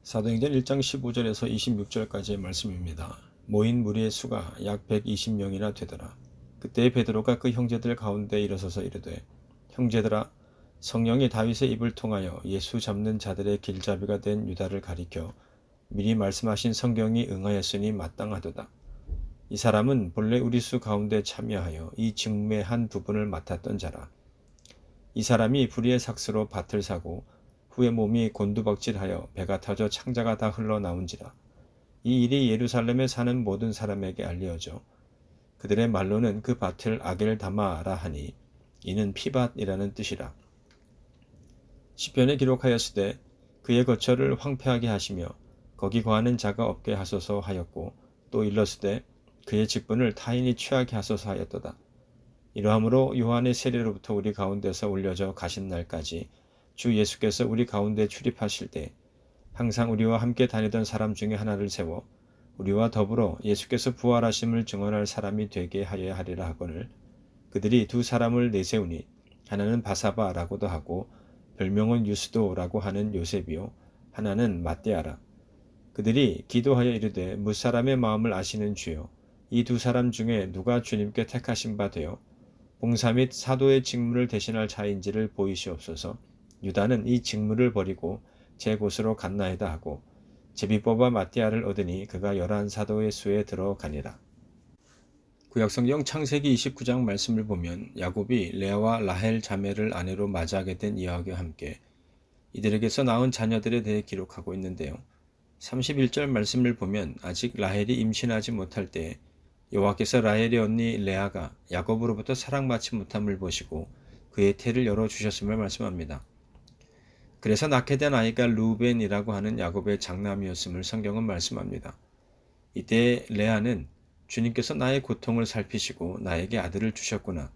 사도행전 1장 15절에서 26절까지의 말씀입니다. 모인 무리의 수가 약 120명이나 되더라. 그때 베드로가 그 형제들 가운데 일어서서 이르되, 형제들아, 성령이 다윗의 입을 통하여 예수 잡는 자들의 길잡이가 된 유다를 가리켜 미리 말씀하신 성경이 응하였으니 마땅하도다. 이 사람은 본래 우리 수 가운데 참여하여 이 직무의 한 부분을 맡았던 자라. 이 사람이 불의의 삭스로 밭을 사고 후에 몸이 곤두박질하여 배가 터져 창자가 다 흘러나온지라. 이 일이 예루살렘에 사는 모든 사람에게 알려져 그들의 말로는 그 밭을 아겔다마라 하니 이는 피밭이라는 뜻이라. 시편에 기록하였으되 그의 거처를 황폐하게 하시며 거기 거하는 자가 없게 하소서 하였고, 또 일렀으되 그의 직분을 타인이 취하게 하소서 하였도다. 이러함으로 요한의 세례로부터 우리 가운데서 올려져 가신 날까지 주 예수께서 우리 가운데 출입하실 때 항상 우리와 함께 다니던 사람 중에 하나를 세워 우리와 더불어 예수께서 부활하심을 증언할 사람이 되게 하여야 하리라 하거늘, 그들이 두 사람을 내세우니 하나는 바사바라고도 하고 별명은 유스도라고 하는 요셉이요 하나는 matthe아라. 그들이 기도하여 이르되, 무사람의 마음을 아시는 주여, 이 두 사람 중에 누가 주님께 택하신 바 되어 봉사 및 사도의 직무를 대신할 자인지를 보이시옵소서. 유다는 이 직무를 버리고 제 곳으로 갔나이다 하고 제비 뽑아 matthe아를 얻으니 그가 11사도의 수에 들어가니라. 구약성경 창세기 29장 말씀을 보면 야곱이 레아와 라헬 자매를 아내로 맞이하게 된 이야기와 함께 이들에게서 낳은 자녀들에 대해 기록하고 있는데요. 31절 말씀을 보면 아직 라헬이 임신하지 못할 때에 여호와께서 라헬의 언니 레아가 야곱으로부터 사랑받지 못함을 보시고 그의 태를 열어주셨음을 말씀합니다. 그래서 낳게 된 아이가 루벤이라고 하는 야곱의 장남이었음을 성경은 말씀합니다. 이때 레아는 주님께서 나의 고통을 살피시고 나에게 아들을 주셨구나.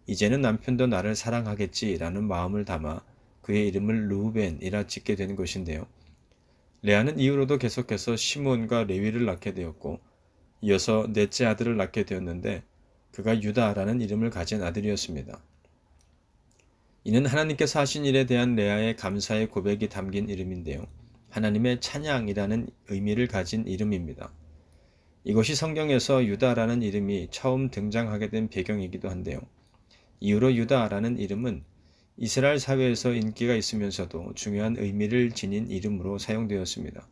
이제는 남편도 나를 사랑하겠지라는 마음을 담아 그의 이름을 루벤이라 짓게 된 것인데요. 레아는 이후로도 계속해서 시몬과 레위를 낳게 되었고 이어서 넷째 아들을 낳게 되었는데 그가 유다라는 이름을 가진 아들이었습니다. 이는 하나님께서 하신 일에 대한 레아의 감사의 고백이 담긴 이름인데요. 하나님의 찬양이라는 의미를 가진 이름입니다. 이것이 성경에서 유다라는 이름이 처음 등장하게 된 배경이기도 한데요. 이후로 유다라는 이름은 이스라엘 사회에서 인기가 있으면서도 중요한 의미를 지닌 이름으로 사용되었습니다.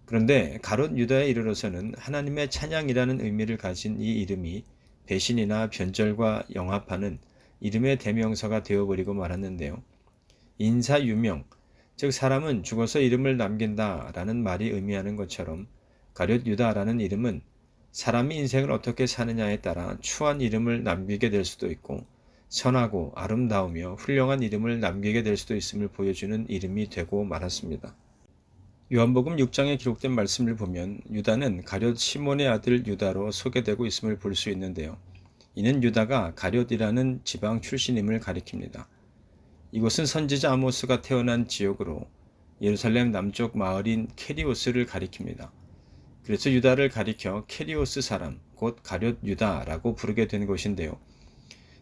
그런데 가롯 유다에 이르러서는 하나님의 찬양이라는 의미를 가진 이 이름이 배신이나 변절과 영합하는 이름의 대명사가 되어버리고 말았는데요. 인사유명, 즉 사람은 죽어서 이름을 남긴다라는 말이 의미하는 것처럼 가룟 유다라는 이름은 사람이 인생을 어떻게 사느냐에 따라 추한 이름을 남기게 될 수도 있고 선하고 아름다우며 훌륭한 이름을 남기게 될 수도 있음을 보여주는 이름이 되고 말았습니다. 요한복음 6장에 기록된 말씀을 보면 유다는 가룟 시몬의 아들 유다로 소개되고 있음을 볼 수 있는데요. 이는 유다가 가룟이라는 지방 출신임을 가리킵니다. 이곳은 선지자 아모스가 태어난 지역으로 예루살렘 남쪽 마을인 케리오스를 가리킵니다. 그래서 유다를 가리켜 케리오스 사람, 곧 가룟 유다라고 부르게 된 것인데요.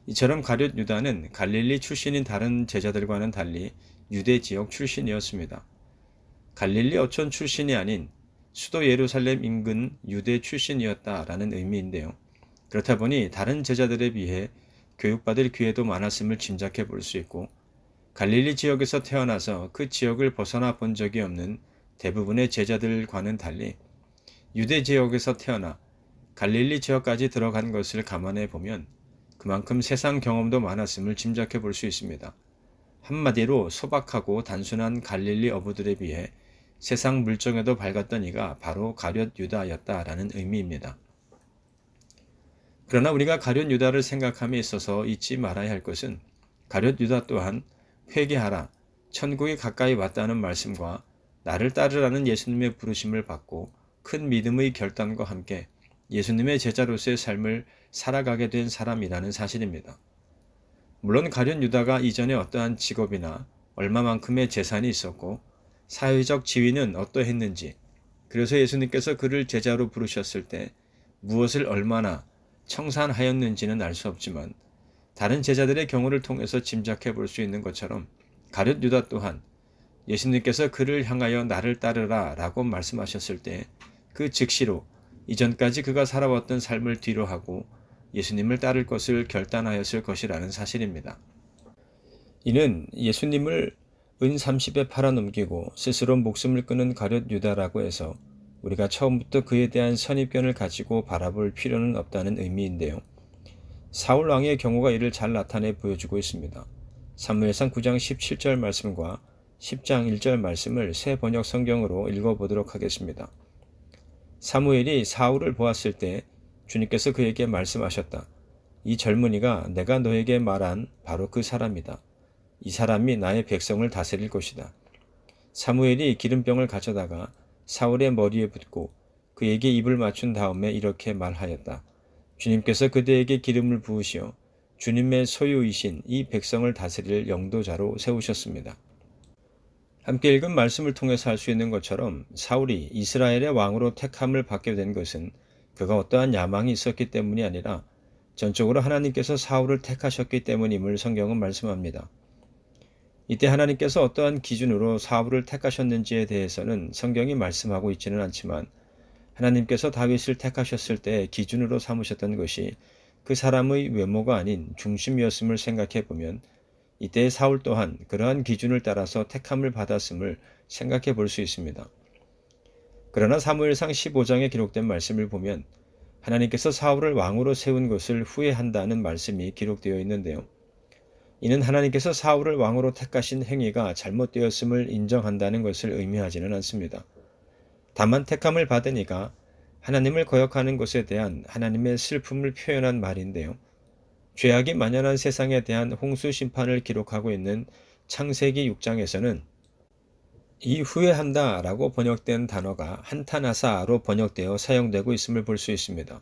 이처럼 가룟 유다는 갈릴리 출신인 다른 제자들과는 달리 유대 지역 출신이었습니다. 갈릴리 어촌 출신이 아닌 수도 예루살렘 인근 유대 출신이었다라는 의미인데요. 그렇다 보니 다른 제자들에 비해 교육받을 기회도 많았음을 짐작해 볼 수 있고, 갈릴리 지역에서 태어나서 그 지역을 벗어나 본 적이 없는 대부분의 제자들과는 달리 유대 지역에서 태어나 갈릴리 지역까지 들어간 것을 감안해 보면 그만큼 세상 경험도 많았음을 짐작해 볼 수 있습니다. 한마디로 소박하고 단순한 갈릴리 어부들에 비해 세상 물정에도 밝았던 이가 바로 가룟 유다였다라는 의미입니다. 그러나 우리가 가룟 유다를 생각함에 있어서 잊지 말아야 할 것은 가룟 유다 또한 회개하라, 천국이 가까이 왔다는 말씀과 나를 따르라는 예수님의 부르심을 받고 큰 믿음의 결단과 함께 예수님의 제자로서의 삶을 살아가게 된 사람이라는 사실입니다. 물론 가룟 유다가 이전에 어떠한 직업이나 얼마만큼의 재산이 있었고 사회적 지위는 어떠했는지, 그래서 예수님께서 그를 제자로 부르셨을 때 무엇을 얼마나 청산하였는지는 알 수 없지만 다른 제자들의 경우를 통해서 짐작해 볼 수 있는 것처럼 가룟 유다 또한 예수님께서 그를 향하여 나를 따르라 라고 말씀하셨을 때 그 즉시로 이전까지 그가 살아왔던 삶을 뒤로하고 예수님을 따를 것을 결단하였을 것이라는 사실입니다. 이는 예수님을 은 30에 팔아넘기고 스스로 목숨을 끊은 가룟 유다라고 해서 우리가 처음부터 그에 대한 선입견을 가지고 바라볼 필요는 없다는 의미인데요. 사울 왕의 경우가 이를 잘 나타내 보여주고 있습니다. 사무엘상 9장 17절 말씀과 10장 1절 말씀을 새 번역 성경으로 읽어보도록 하겠습니다. 사무엘이 사울을 보았을 때 주님께서 그에게 말씀하셨다. 이 젊은이가 내가 너에게 말한 바로 그 사람이다. 이 사람이 나의 백성을 다스릴 것이다. 사무엘이 기름병을 가져다가 사울의 머리에 붓고 그에게 입을 맞춘 다음에 이렇게 말하였다. 주님께서 그대에게 기름을 부으시어 주님의 소유이신 이 백성을 다스릴 영도자로 세우셨습니다. 함께 읽은 말씀을 통해서 알 수 있는 것처럼 사울이 이스라엘의 왕으로 택함을 받게 된 것은 그가 어떠한 야망이 있었기 때문이 아니라 전적으로 하나님께서 사울을 택하셨기 때문임을 성경은 말씀합니다. 이때 하나님께서 어떠한 기준으로 사울을 택하셨는지에 대해서는 성경이 말씀하고 있지는 않지만 하나님께서 다윗을 택하셨을 때 기준으로 삼으셨던 것이 그 사람의 외모가 아닌 중심이었음을 생각해 보면 이때 사울 또한 그러한 기준을 따라서 택함을 받았음을 생각해 볼 수 있습니다. 그러나 사무엘상 15장에 기록된 말씀을 보면 하나님께서 사울을 왕으로 세운 것을 후회한다는 말씀이 기록되어 있는데요. 이는 하나님께서 사울을 왕으로 택하신 행위가 잘못되었음을 인정한다는 것을 의미하지는 않습니다. 다만 택함을 받은 이가 하나님을 거역하는 것에 대한 하나님의 슬픔을 표현한 말인데요. 죄악이 만연한 세상에 대한 홍수 심판을 기록하고 있는 창세기 6장에서는 이 후회한다 라고 번역된 단어가 한탄하사로 번역되어 사용되고 있음을 볼 수 있습니다.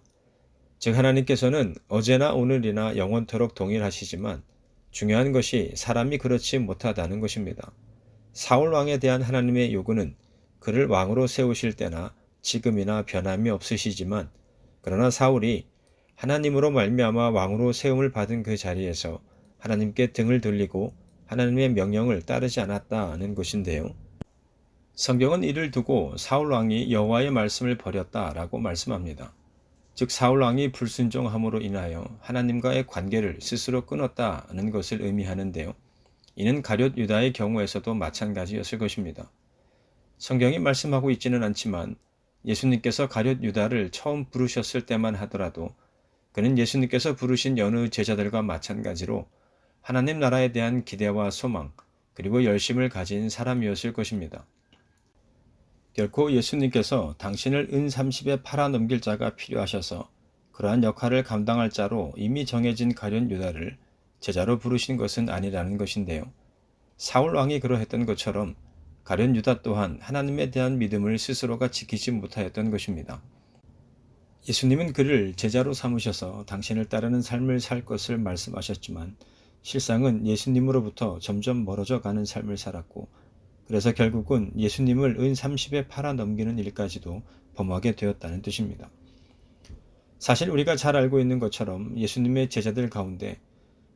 즉 하나님께서는 어제나 오늘이나 영원토록 동일하시지만 중요한 것이 사람이 그렇지 못하다는 것입니다. 사울 왕에 대한 하나님의 요구는 그를 왕으로 세우실 때나 지금이나 변함이 없으시지만 그러나 사울이 하나님으로 말미암아 왕으로 세움을 받은 그 자리에서 하나님께 등을 돌리고 하나님의 명령을 따르지 않았다는 것인데요. 성경은 이를 두고 사울 왕이 여호와의 말씀을 버렸다라고 말씀합니다. 즉 사울 왕이 불순종함으로 인하여 하나님과의 관계를 스스로 끊었다는 것을 의미하는데요. 이는 가룟 유다의 경우에서도 마찬가지였을 것입니다. 성경이 말씀하고 있지는 않지만 예수님께서 가룟 유다를 처음 부르셨을 때만 하더라도 그는 예수님께서 부르신 여느 제자들과 마찬가지로 하나님 나라에 대한 기대와 소망 그리고 열심을 가진 사람이었을 것입니다. 결코 예수님께서 당신을 은 30에 팔아넘길 자가 필요하셔서 그러한 역할을 감당할 자로 이미 정해진 가룟 유다를 제자로 부르신 것은 아니라는 것인데요. 사울 왕이 그러했던 것처럼 가룟 유다 또한 하나님에 대한 믿음을 스스로가 지키지 못하였던 것입니다. 예수님은 그를 제자로 삼으셔서 당신을 따르는 삶을 살 것을 말씀하셨지만 실상은 예수님으로부터 점점 멀어져 가는 삶을 살았고 그래서 결국은 예수님을 은 30에 팔아넘기는 일까지도 범하게 되었다는 뜻입니다. 사실 우리가 잘 알고 있는 것처럼 예수님의 제자들 가운데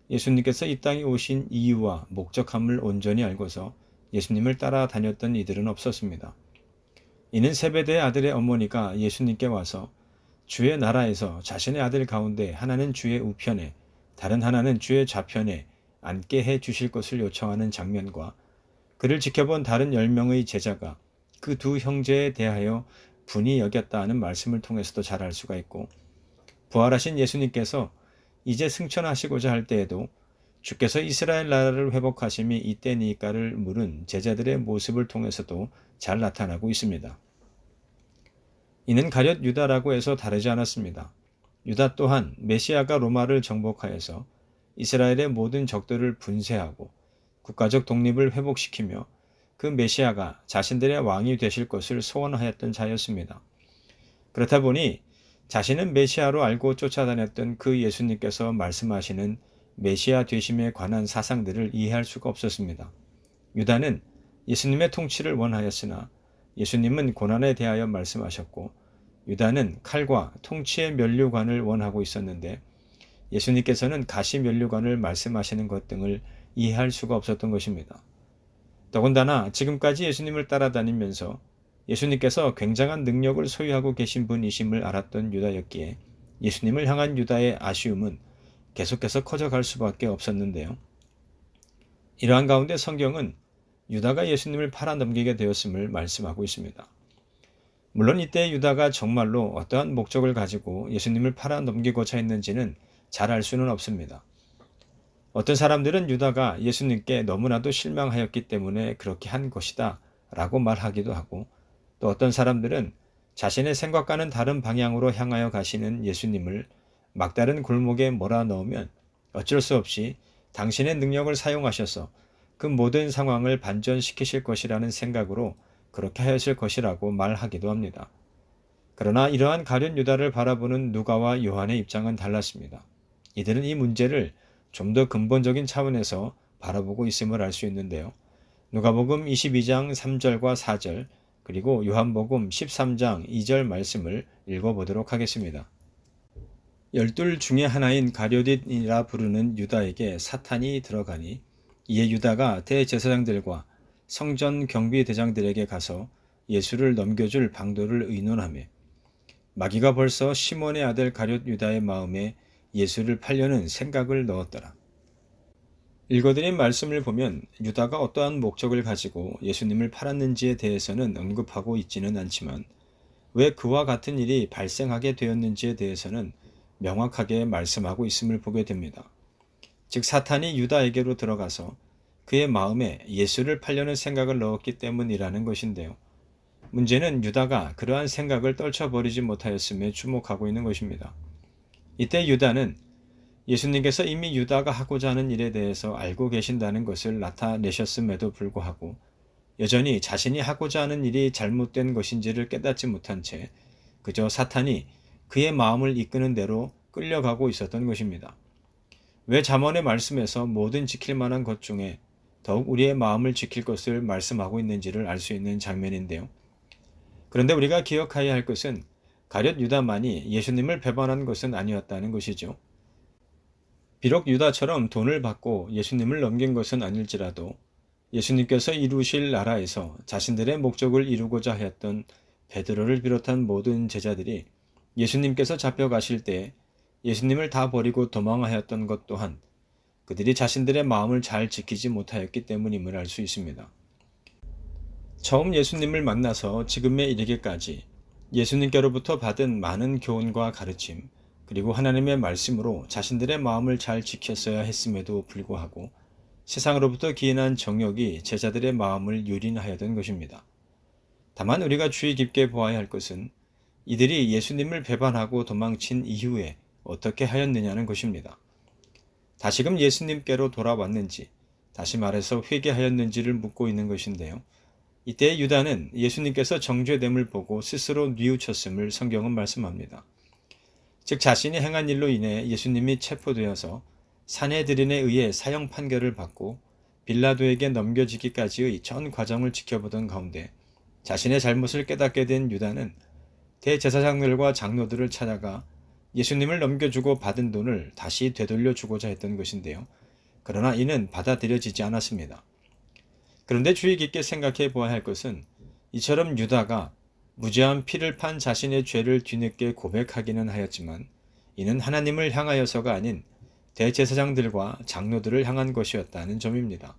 예수님께서 이 땅에 오신 이유와 목적함을 온전히 알고서 예수님을 따라다녔던 이들은 없었습니다. 이는 세베대의 아들의 어머니가 예수님께 와서 주의 나라에서 자신의 아들 가운데 하나는 주의 우편에 다른 하나는 주의 좌편에 앉게 해 주실 것을 요청하는 장면과 그를 지켜본 다른 10명의 제자가 그 두 형제에 대하여 분이 여겼다는 말씀을 통해서도 잘 알 수가 있고 부활하신 예수님께서 이제 승천하시고자 할 때에도 주께서 이스라엘 나라를 회복하심이 이때니까를 물은 제자들의 모습을 통해서도 잘 나타나고 있습니다. 이는 가룟 유다라고 해서 다르지 않았습니다. 유다 또한 메시아가 로마를 정복하여서 이스라엘의 모든 적들을 분쇄하고 국가적 독립을 회복시키며 그 메시아가 자신들의 왕이 되실 것을 소원하였던 자였습니다. 그렇다 보니 자신은 메시아로 알고 쫓아다녔던 그 예수님께서 말씀하시는 메시아 되심에 관한 사상들을 이해할 수가 없었습니다. 유다는 예수님의 통치를 원하였으나 예수님은 고난에 대하여 말씀하셨고 유다는 칼과 통치의 면류관을 원하고 있었는데 예수님께서는 가시 면류관을 말씀하시는 것 등을 이해할 수가 없었던 것입니다. 더군다나 지금까지 예수님을 따라다니면서 예수님께서 굉장한 능력을 소유하고 계신 분이심을 알았던 유다였기에 예수님을 향한 유다의 아쉬움은 계속해서 커져갈 수밖에 없었는데요. 이러한 가운데 성경은 유다가 예수님을 팔아넘기게 되었음을 말씀하고 있습니다. 물론 이때 유다가 정말로 어떠한 목적을 가지고 예수님을 팔아넘기고자 했는지는 잘 알 수는 없습니다. 어떤 사람들은 유다가 예수님께 너무나도 실망하였기 때문에 그렇게 한 것이다 라고 말하기도 하고, 또 어떤 사람들은 자신의 생각과는 다른 방향으로 향하여 가시는 예수님을 막다른 골목에 몰아넣으면 어쩔 수 없이 당신의 능력을 사용하셔서 그 모든 상황을 반전시키실 것이라는 생각으로 그렇게 하였을 것이라고 말하기도 합니다. 그러나 이러한 가룟 유다를 바라보는 누가와 요한의 입장은 달랐습니다. 이들은 이 문제를 좀 더 근본적인 차원에서 바라보고 있음을 알 수 있는데요. 누가복음 22장 3절과 4절, 그리고 요한복음 13장 2절 말씀을 읽어보도록 하겠습니다. 열둘 중에 하나인 가룟이라 부르는 유다에게 사탄이 들어가니, 이에 유다가 대제사장들과 성전 경비대장들에게 가서 예수를 넘겨줄 방도를 의논하며, 마귀가 벌써 시몬의 아들 가룟 유다의 마음에 예수를 팔려는 생각을 넣었더라. 읽어드린 말씀을 보면 유다가 어떠한 목적을 가지고 예수님을 팔았는지에 대해서는 언급하고 있지는 않지만, 왜 그와 같은 일이 발생하게 되었는지에 대해서는 명확하게 말씀하고 있음을 보게 됩니다. 즉 사탄이 유다에게로 들어가서 그의 마음에 예수를 팔려는 생각을 넣었기 때문이라는 것인데요. 문제는 유다가 그러한 생각을 떨쳐버리지 못하였음에 주목하고 있는 것입니다. 이때 유다는 예수님께서 이미 유다가 하고자 하는 일에 대해서 알고 계신다는 것을 나타내셨음에도 불구하고 여전히 자신이 하고자 하는 일이 잘못된 것인지를 깨닫지 못한 채 그저 사탄이 그의 마음을 이끄는 대로 끌려가고 있었던 것입니다. 왜 잠언의 말씀에서 모든 지킬 만한 것 중에 더욱 우리의 마음을 지킬 것을 말씀하고 있는지를 알 수 있는 장면인데요. 그런데 우리가 기억해야 할 것은 가룟 유다만이 예수님을 배반한 것은 아니었다는 것이죠. 비록 유다처럼 돈을 받고 예수님을 넘긴 것은 아닐지라도 예수님께서 이루실 나라에서 자신들의 목적을 이루고자 하였던 베드로를 비롯한 모든 제자들이 예수님께서 잡혀가실 때 예수님을 다 버리고 도망하였던 것 또한 그들이 자신들의 마음을 잘 지키지 못하였기 때문임을 알 수 있습니다. 처음 예수님을 만나서 지금에 이르기까지 예수님께로부터 받은 많은 교훈과 가르침, 그리고 하나님의 말씀으로 자신들의 마음을 잘 지켰어야 했음에도 불구하고 세상으로부터 기인한 정욕이 제자들의 마음을 유린하였던 것입니다. 다만 우리가 주의 깊게 보아야 할 것은 이들이 예수님을 배반하고 도망친 이후에 어떻게 하였느냐는 것입니다. 다시금 예수님께로 돌아왔는지, 다시 말해서 회개하였는지를 묻고 있는 것인데요. 이때 유다는 예수님께서 정죄됨을 보고 스스로 뉘우쳤음을 성경은 말씀합니다. 즉 자신이 행한 일로 인해 예수님이 체포되어서 산헤드린에 의해 사형 판결을 받고 빌라도에게 넘겨지기까지의 전 과정을 지켜보던 가운데 자신의 잘못을 깨닫게 된 유다는 대제사장들과 장로들을 찾아가 예수님을 넘겨주고 받은 돈을 다시 되돌려주고자 했던 것인데요. 그러나 이는 받아들여지지 않았습니다. 그런데 주의 깊게 생각해 보아야 할 것은 이처럼 유다가 무죄한 피를 판 자신의 죄를 뒤늦게 고백하기는 하였지만 이는 하나님을 향하여서가 아닌 대제사장들과 장로들을 향한 것이었다는 점입니다.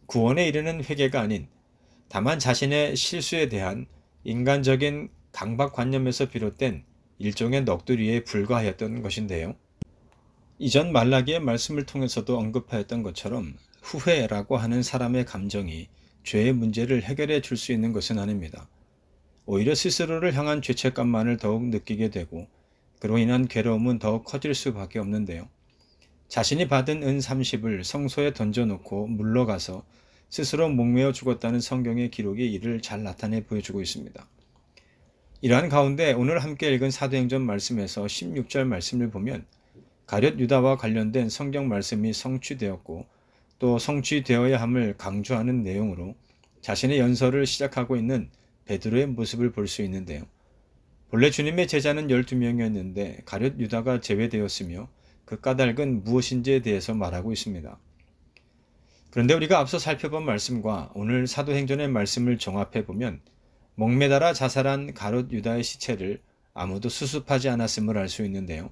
구원에 이르는 회개가 아닌 다만 자신의 실수에 대한 인간적인 강박관념에서 비롯된 일종의 넋두리에 불과하였던 것인데요. 이전 말라기의 말씀을 통해서도 언급하였던 것처럼 후회라고 하는 사람의 감정이 죄의 문제를 해결해 줄 수 있는 것은 아닙니다. 오히려 스스로를 향한 죄책감만을 더욱 느끼게 되고 그로 인한 괴로움은 더욱 커질 수밖에 없는데요. 자신이 받은 은 30을 성소에 던져놓고 물러가서 스스로 목매어 죽었다는 성경의 기록이 이를 잘 나타내 보여주고 있습니다. 이러한 가운데 오늘 함께 읽은 사도행전 말씀에서 16절 말씀을 보면 가룟 유다와 관련된 성경 말씀이 성취되었고 또 성취되어야 함을 강조하는 내용으로 자신의 연설을 시작하고 있는 베드로의 모습을 볼 수 있는데요. 본래 주님의 제자는 12명이었는데 가룟 유다가 제외되었으며 그 까닭은 무엇인지에 대해서 말하고 있습니다. 그런데 우리가 앞서 살펴본 말씀과 오늘 사도행전의 말씀을 종합해 보면 목매달아 자살한 가룟 유다의 시체를 아무도 수습하지 않았음을 알 수 있는데요.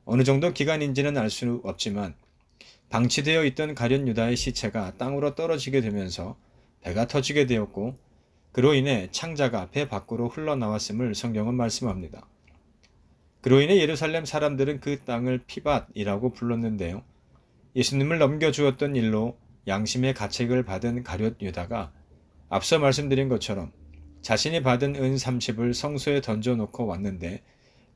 어느 정도 기간인지는 알 수 없지만 방치되어 있던 가룟 유다의 시체가 땅으로 떨어지게 되면서 배가 터지게 되었고 그로 인해 창자가 배 밖으로 흘러나왔음을 성경은 말씀합니다. 그로 인해 예루살렘 사람들은 그 땅을 피밭이라고 불렀는데요. 예수님을 넘겨주었던 일로 양심의 가책을 받은 가룟 유다가 앞서 말씀드린 것처럼 자신이 받은 은 30을 성소에 던져놓고 왔는데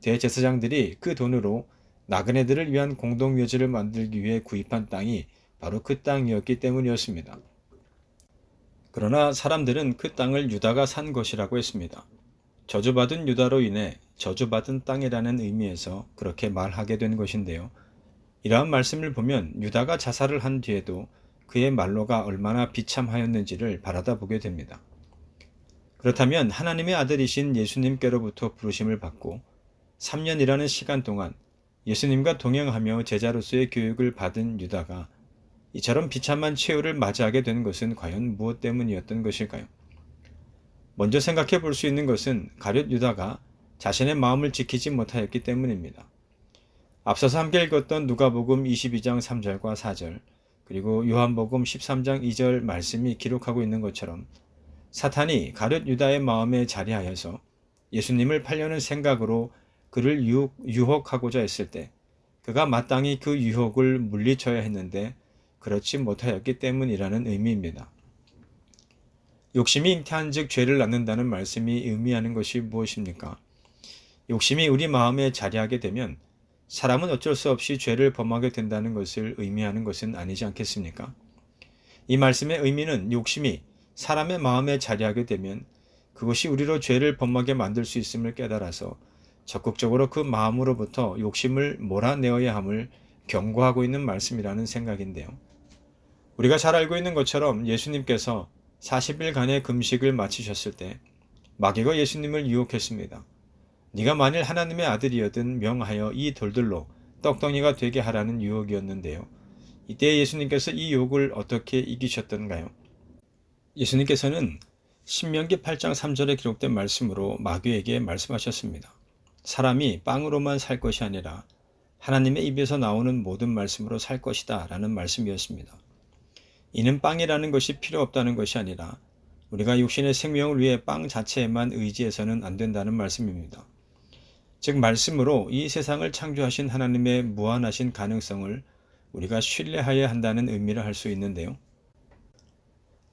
대제사장들이 그 돈으로 나그네들을 위한 공동묘지를 만들기 위해 구입한 땅이 바로 그 땅이었기 때문이었습니다. 그러나 사람들은 그 땅을 유다가 산 것이라고 했습니다. 저주받은 유다로 인해 저주받은 땅이라는 의미에서 그렇게 말하게 된 것인데요. 이러한 말씀을 보면 유다가 자살을 한 뒤에도 그의 말로가 얼마나 비참하였는지를 바라다 보게 됩니다. 그렇다면 하나님의 아들이신 예수님께로부터 부르심을 받고 3년이라는 시간 동안 예수님과 동행하며 제자로서의 교육을 받은 유다가 이처럼 비참한 최후를 맞이하게 된 것은 과연 무엇 때문이었던 것일까요? 먼저 생각해 볼 수 있는 것은 가룟 유다가 자신의 마음을 지키지 못하였기 때문입니다. 앞서서 함께 읽었던 누가복음 22장 3절과 4절 그리고 요한복음 13장 2절 말씀이 기록하고 있는 것처럼 사탄이 가룟 유다의 마음에 자리하여서 예수님을 팔려는 생각으로 그를 유혹하고자 했을 때 그가 마땅히 그 유혹을 물리쳐야 했는데 그렇지 못하였기 때문이라는 의미입니다. 욕심이 잉태한 즉 죄를 낳는다는 말씀이 의미하는 것이 무엇입니까? 욕심이 우리 마음에 자리하게 되면 사람은 어쩔 수 없이 죄를 범하게 된다는 것을 의미하는 것은 아니지 않겠습니까? 이 말씀의 의미는 욕심이 사람의 마음에 자리하게 되면 그것이 우리로 죄를 범하게 만들 수 있음을 깨달아서 적극적으로 그 마음으로부터 욕심을 몰아내어야 함을 경고하고 있는 말씀이라는 생각인데요. 우리가 잘 알고 있는 것처럼 예수님께서 40일간의 금식을 마치셨을 때 마귀가 예수님을 유혹했습니다. 네가 만일 하나님의 아들이여든 명하여 이 돌들로 떡덩이가 되게 하라는 유혹이었는데요. 이때 예수님께서 이 유혹을 어떻게 이기셨던가요? 예수님께서는 신명기 8장 3절에 기록된 말씀으로 마귀에게 말씀하셨습니다. 사람이 빵으로만 살 것이 아니라 하나님의 입에서 나오는 모든 말씀으로 살 것이다 라는 말씀이었습니다. 이는 빵이라는 것이 필요 없다는 것이 아니라 우리가 육신의 생명을 위해 빵 자체에만 의지해서는 안 된다는 말씀입니다. 즉 말씀으로 이 세상을 창조하신 하나님의 무한하신 가능성을 우리가 신뢰하여야 한다는 의미를 할 수 있는데요.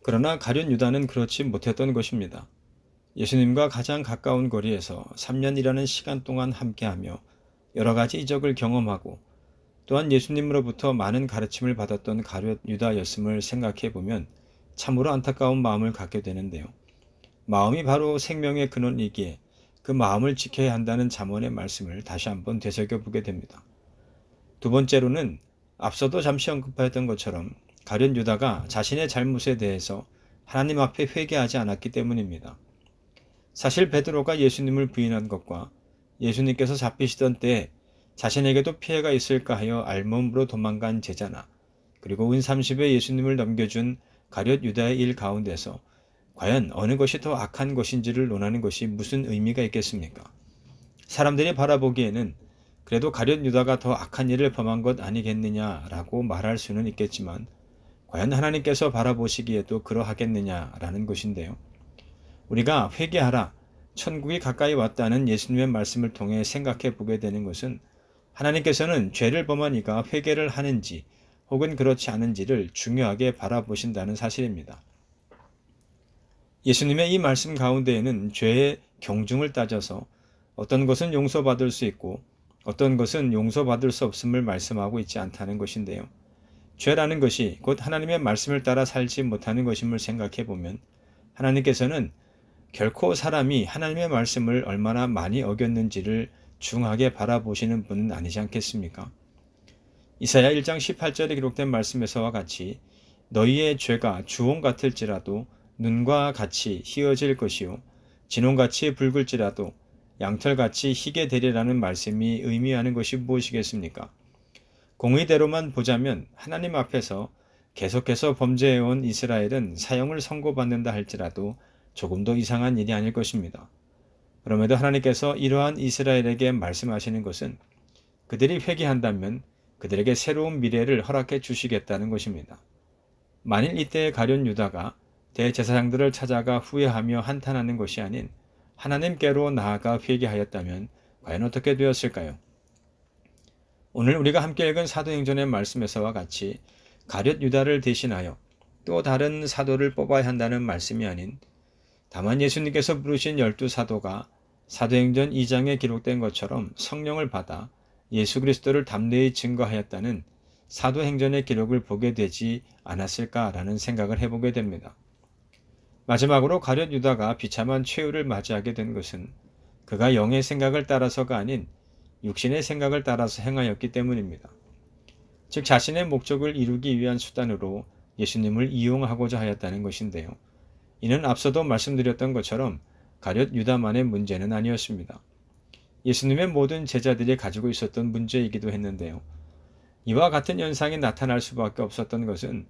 그러나 가룟 유다는 그렇지 못했던 것입니다. 예수님과 가장 가까운 거리에서 3년이라는 시간 동안 함께하며 여러 가지 이적을 경험하고 또한 예수님으로부터 많은 가르침을 받았던 가룟 유다였음을 생각해 보면 참으로 안타까운 마음을 갖게 되는데요. 마음이 바로 생명의 근원이기에 그 마음을 지켜야 한다는 잠언의 말씀을 다시 한번 되새겨보게 됩니다. 두 번째로는 앞서도 잠시 언급하였던 것처럼 가룟 유다가 자신의 잘못에 대해서 하나님 앞에 회개하지 않았기 때문입니다. 사실 베드로가 예수님을 부인한 것과 예수님께서 잡히시던 때에 자신에게도 피해가 있을까 하여 알몸으로 도망간 제자나 그리고 은 30에 예수님을 넘겨준 가룟 유다의 일 가운데서 과연 어느 것이 더 악한 것인지를 논하는 것이 무슨 의미가 있겠습니까? 사람들이 바라보기에는 그래도 가룟 유다가 더 악한 일을 범한 것 아니겠느냐라고 말할 수는 있겠지만 과연 하나님께서 바라보시기에도 그러하겠느냐라는 것인데요. 우리가 회개하라, 천국이 가까이 왔다는 예수님의 말씀을 통해 생각해 보게 되는 것은 하나님께서는 죄를 범한 이가 회개를 하는지 혹은 그렇지 않은지를 중요하게 바라보신다는 사실입니다. 예수님의 이 말씀 가운데에는 죄의 경중을 따져서 어떤 것은 용서받을 수 있고 어떤 것은 용서받을 수 없음을 말씀하고 있지 않다는 것인데요. 죄라는 것이 곧 하나님의 말씀을 따라 살지 못하는 것임을 생각해 보면 하나님께서는 결코 사람이 하나님의 말씀을 얼마나 많이 어겼는지를 중하게 바라보시는 분은 아니지 않겠습니까? 이사야 1장 18절에 기록된 말씀에서와 같이 너희의 죄가 주홍 같을지라도 눈과 같이 희어질 것이요 진홍같이 붉을지라도 양털같이 희게 되리라는 말씀이 의미하는 것이 무엇이겠습니까? 공의대로만 보자면 하나님 앞에서 계속해서 범죄해온 이스라엘은 사형을 선고받는다 할지라도 조금도 이상한 일이 아닐 것입니다. 그럼에도 하나님께서 이러한 이스라엘에게 말씀하시는 것은 그들이 회개한다면 그들에게 새로운 미래를 허락해 주시겠다는 것입니다. 만일 이때의 가룟 유다가 대제사장들을 찾아가 후회하며 한탄하는 것이 아닌 하나님께로 나아가 회개하였다면 과연 어떻게 되었을까요? 오늘 우리가 함께 읽은 사도행전의 말씀에서와 같이 가룟 유다를 대신하여 또 다른 사도를 뽑아야 한다는 말씀이 아닌 다만 예수님께서 부르신 12사도가 사도행전 2장에 기록된 것처럼 성령을 받아 예수 그리스도를 담대히 증거하였다는 사도행전의 기록을 보게 되지 않았을까라는 생각을 해보게 됩니다. 마지막으로 가룟 유다가 비참한 최후를 맞이하게 된 것은 그가 영의 생각을 따라서가 아닌 육신의 생각을 따라서 행하였기 때문입니다. 즉 자신의 목적을 이루기 위한 수단으로 예수님을 이용하고자 하였다는 것인데요. 이는 앞서도 말씀드렸던 것처럼 가룟 유다만의 문제는 아니었습니다. 예수님의 모든 제자들이 가지고 있었던 문제이기도 했는데요. 이와 같은 현상이 나타날 수밖에 없었던 것은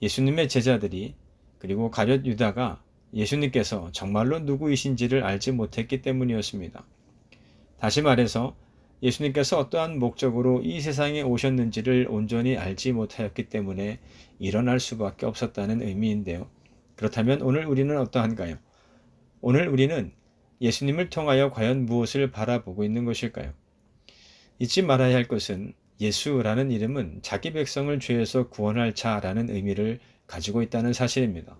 예수님의 제자들이 그리고 가룟 유다가 예수님께서 정말로 누구이신지를 알지 못했기 때문이었습니다. 다시 말해서 예수님께서 어떠한 목적으로 이 세상에 오셨는지를 온전히 알지 못하였기 때문에 일어날 수밖에 없었다는 의미인데요. 그렇다면 오늘 우리는 어떠한가요? 오늘 우리는 예수님을 통하여 과연 무엇을 바라보고 있는 것일까요? 잊지 말아야 할 것은 예수라는 이름은 자기 백성을 죄에서 구원할 자라는 의미를 가지고 있다는 사실입니다.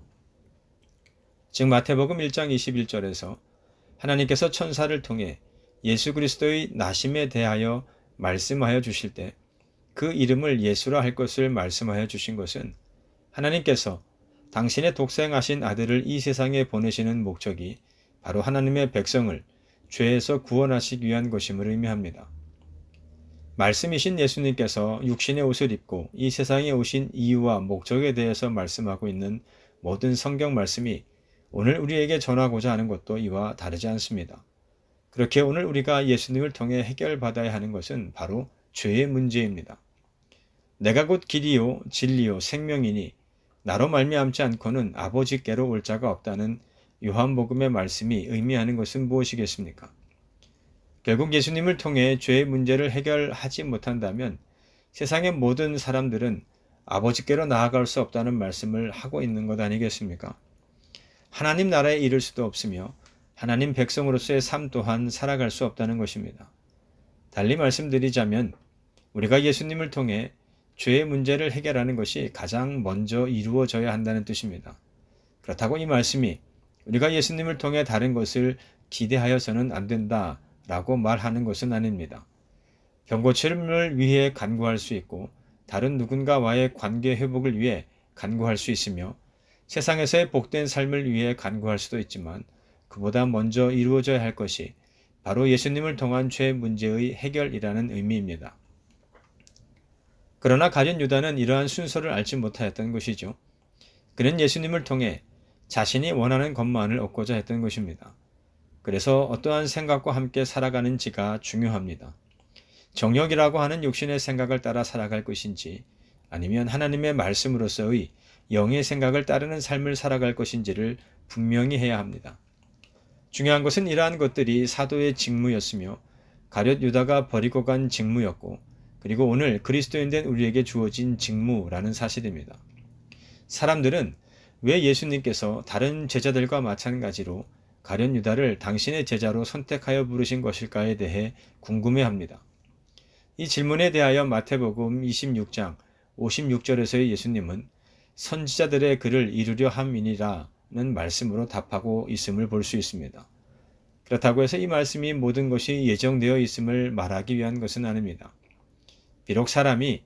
즉 마태복음 1장 21절에서 하나님께서 천사를 통해 예수 그리스도의 나심에 대하여 말씀하여 주실 때 그 이름을 예수라 할 것을 말씀하여 주신 것은 하나님께서 당신의 독생하신 아들을 이 세상에 보내시는 목적이 바로 하나님의 백성을 죄에서 구원하시기 위한 것임을 의미합니다. 말씀이신 예수님께서 육신의 옷을 입고 이 세상에 오신 이유와 목적에 대해서 말씀하고 있는 모든 성경 말씀이 오늘 우리에게 전하고자 하는 것도 이와 다르지 않습니다. 그렇게 오늘 우리가 예수님을 통해 해결받아야 하는 것은 바로 죄의 문제입니다. 내가 곧 길이요 진리요 생명이니 나로 말미암지 않고는 아버지께로 올 자가 없다는 요한복음의 말씀이 의미하는 것은 무엇이겠습니까? 결국 예수님을 통해 죄의 문제를 해결하지 못한다면 세상의 모든 사람들은 아버지께로 나아갈 수 없다는 말씀을 하고 있는 것 아니겠습니까? 하나님 나라에 이를 수도 없으며 하나님 백성으로서의 삶 또한 살아갈 수 없다는 것입니다. 달리 말씀드리자면 우리가 예수님을 통해 죄의 문제를 해결하는 것이 가장 먼저 이루어져야 한다는 뜻입니다. 그렇다고 이 말씀이 우리가 예수님을 통해 다른 것을 기대하여서는 안 된다라고 말하는 것은 아닙니다. 병고침을 위해 간구할 수 있고 다른 누군가와의 관계 회복을 위해 간구할 수 있으며 세상에서의 복된 삶을 위해 간구할 수도 있지만 그보다 먼저 이루어져야 할 것이 바로 예수님을 통한 죄 문제의 해결이라는 의미입니다. 그러나 가룟 유다는 이러한 순서를 알지 못하였던 것이죠. 그는 예수님을 통해 자신이 원하는 것만을 얻고자 했던 것입니다. 그래서 어떠한 생각과 함께 살아가는지가 중요합니다. 정욕이라고 하는 육신의 생각을 따라 살아갈 것인지 아니면 하나님의 말씀으로서의 영의 생각을 따르는 삶을 살아갈 것인지를 분명히 해야 합니다. 중요한 것은 이러한 것들이 사도의 직무였으며 가룟 유다가 버리고 간 직무였고 그리고 오늘 그리스도인 된 우리에게 주어진 직무라는 사실입니다. 사람들은 왜 예수님께서 다른 제자들과 마찬가지로 가룟 유다를 당신의 제자로 선택하여 부르신 것일까에 대해 궁금해합니다. 이 질문에 대하여 마태복음 26장 56절에서의 예수님은 선지자들의 글을 이루려 함이니라는 말씀으로 답하고 있음을 볼 수 있습니다. 그렇다고 해서 이 말씀이 모든 것이 예정되어 있음을 말하기 위한 것은 아닙니다. 비록 사람이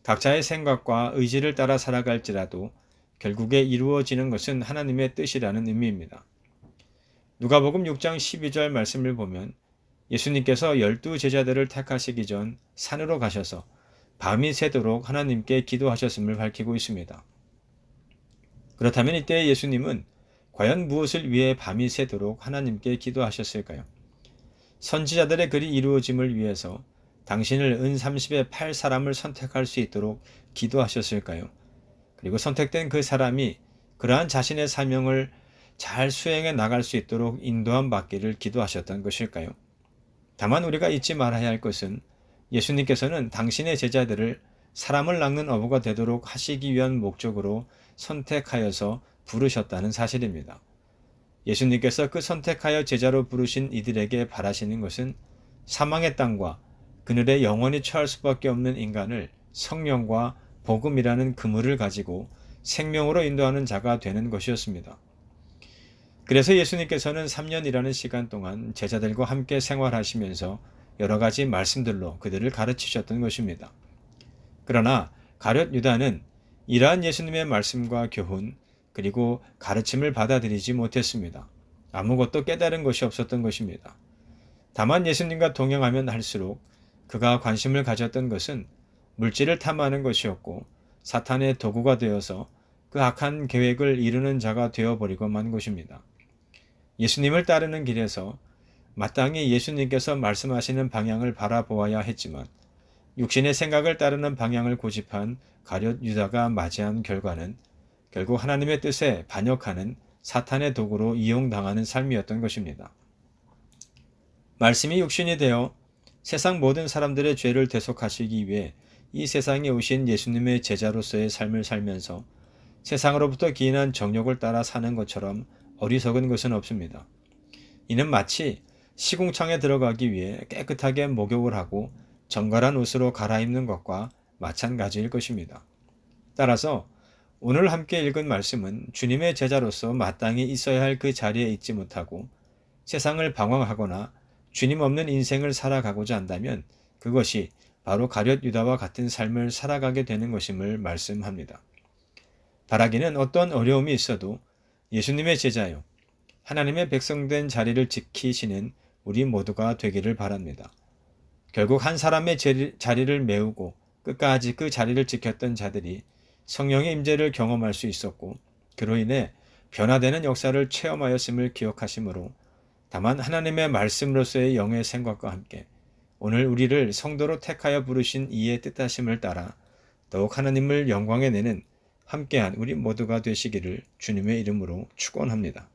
각자의 생각과 의지를 따라 살아갈지라도 결국에 이루어지는 것은 하나님의 뜻이라는 의미입니다. 누가복음 6장 12절 말씀을 보면 예수님께서 12 제자들을 택하시기 전 산으로 가셔서 밤이 새도록 하나님께 기도하셨음을 밝히고 있습니다. 그렇다면 이때 예수님은 과연 무엇을 위해 밤이 새도록 하나님께 기도하셨을까요? 선지자들의 글이 이루어짐을 위해서 당신을 은 30에 팔 사람을 선택할 수 있도록 기도하셨을까요? 그리고 선택된 그 사람이 그러한 자신의 사명을 잘 수행해 나갈 수 있도록 인도함 받기를 기도하셨던 것일까요? 다만 우리가 잊지 말아야 할 것은 예수님께서는 당신의 제자들을 사람을 낚는 어부가 되도록 하시기 위한 목적으로 선택하여서 부르셨다는 사실입니다. 예수님께서 그 선택하여 제자로 부르신 이들에게 바라시는 것은 사망의 땅과 그늘에 영원히 처할 수밖에 없는 인간을 성령과 복음이라는 그물을 가지고 생명으로 인도하는 자가 되는 것이었습니다. 그래서 예수님께서는 3년이라는 시간 동안 제자들과 함께 생활하시면서 여러 가지 말씀들로 그들을 가르치셨던 것입니다. 그러나 가룟 유다는 이러한 예수님의 말씀과 교훈 그리고 가르침을 받아들이지 못했습니다. 아무것도 깨달은 것이 없었던 것입니다. 다만 예수님과 동행하면 할수록 그가 관심을 가졌던 것은 물질을 탐하는 것이었고 사탄의 도구가 되어서 그 악한 계획을 이루는 자가 되어버리고 만 것입니다. 예수님을 따르는 길에서 마땅히 예수님께서 말씀하시는 방향을 바라보아야 했지만 육신의 생각을 따르는 방향을 고집한 가룟 유다가 맞이한 결과는 결국 하나님의 뜻에 반역하는 사탄의 도구로 이용당하는 삶이었던 것입니다. 말씀이 육신이 되어 세상 모든 사람들의 죄를 대속하시기 위해 이 세상에 오신 예수님의 제자로서의 삶을 살면서 세상으로부터 기인한 정욕을 따라 사는 것처럼 어리석은 것은 없습니다. 이는 마치 시궁창에 들어가기 위해 깨끗하게 목욕을 하고 정갈한 옷으로 갈아입는 것과 마찬가지일 것입니다. 따라서 오늘 함께 읽은 말씀은 주님의 제자로서 마땅히 있어야 할 그 자리에 있지 못하고 세상을 방황하거나 주님 없는 인생을 살아가고자 한다면 그것이 바로 가룟 유다와 같은 삶을 살아가게 되는 것임을 말씀합니다. 바라기는 어떤 어려움이 있어도 예수님의 제자요 하나님의 백성된 자리를 지키시는 우리 모두가 되기를 바랍니다. 결국 한 사람의 자리를 메우고 끝까지 그 자리를 지켰던 자들이 성령의 임재를 경험할 수 있었고 그로 인해 변화되는 역사를 체험하였음을 기억하시므로 다만 하나님의 말씀으로서의 영의 생각과 함께 오늘 우리를 성도로 택하여 부르신 이의 뜻하심을 따라 더욱 하나님을 영광에 내는 함께한 우리 모두가 되시기를 주님의 이름으로 축원합니다.